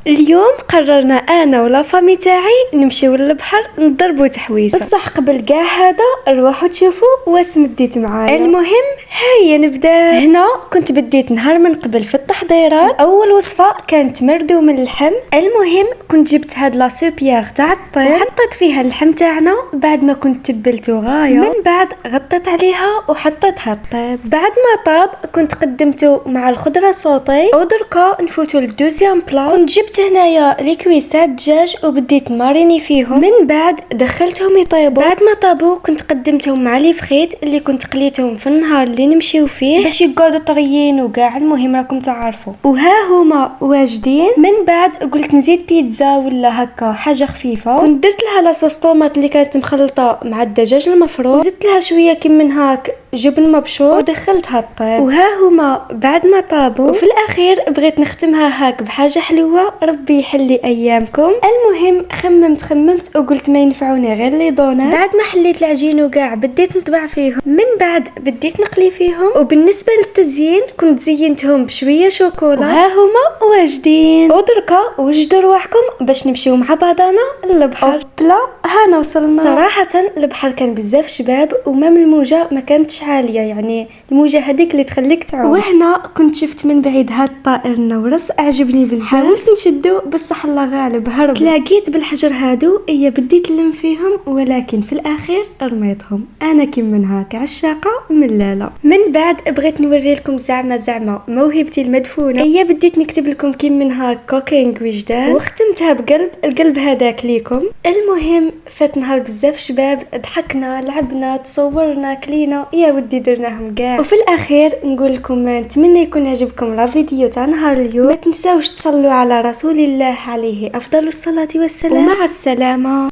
اليوم قررنا انا ولا فامي تاعي نمشيو للبحر نضربوا تحويسه، بصح قبل كاع هذا نروحوا تشوفوا واش مديت معايا. المهم هيا نبدا. هنا كنت بديت نهار من قبل في التحضيرات. اول وصفه كانت مردو من اللحم. المهم كنت جبت هاد لا سوبيير تاع الطيب وحطيت فيها اللحم تاعنا بعد ما كنت تبلته غايه، من بعد غطيت عليها وحطيتها الطيب. بعد ما طاب كنت قدمته مع الخضره صوتي. ودركا نفوتوا للدوزيام بلا. كنت جبت هنايا لي كويسات دجاج وبديت ماريني فيهم، من بعد دخلتهم يطيبوا. بعد ما طابوا كنت قدمتهم مع لي فخيت اللي كنت قليتهم في النهار اللي نمشيو فيه باش يقعدوا طريين وكاع. المهم راكم تعرفوا. وها هما واجدين. من بعد قلت نزيد بيتزا ولا هكا حاجه خفيفه. كنت درت لها لاصوص طوماط اللي كانت مخلطه مع الدجاج المفروم، زدت لها شويه كم من هاك جبن مبشور ودخلتها الطيب. وها هما بعد ما طابوا. وفي الاخير بغيت نختمها هاك بحاجه حلوه ربي يحلي ايامكم. المهم خممت وقلت ما ينفعوني غير لي دونات. بعد ما حليت العجين وكاع بديت نطبع فيهم، من بعد بديت نقلي فيهم. وبالنسبه للتزيين كنت زينتهم بشويه شوكولا. وها هما واجدين. ودركا وجدوا رواحكم باش نمشيو مع بعضنا للبحر. بلا هانا وصلنا. صراحه البحر كان بزاف شباب ومام الموجه ما كانتش عاليه، يعني الموجه هذيك اللي تخليك تعوم. وهنا كنت شفت من بعيد هاد الطائر النورس عجبني بزاف. حاولت نشدو بصح الله غالب هرب. تلاقيت بالحجر هادو ايا بديت نلم فيهم، ولكن في الاخير رميتهم. انا كي من هاك عشاقه من لالا. من بعد بغيت نوري لكم زعما موهبتي المدفونه. ايا بديت نكتب لكم كي من هاك كوكينغ وجدان، وختمتها بقلب. القلب هذاك ليكم. المهم فات نهار بزاف شباب، ضحكنا لعبنا تصورنا كلينا يا ودي درناهم كاع. وفي الاخير نقول لكم نتمنى يكون عجبكم لا فيديو تاع نهار اليوم. ما تنساوش تصلوا على رسول الله عليه افضل الصلاه والسلام، ومع السلامه.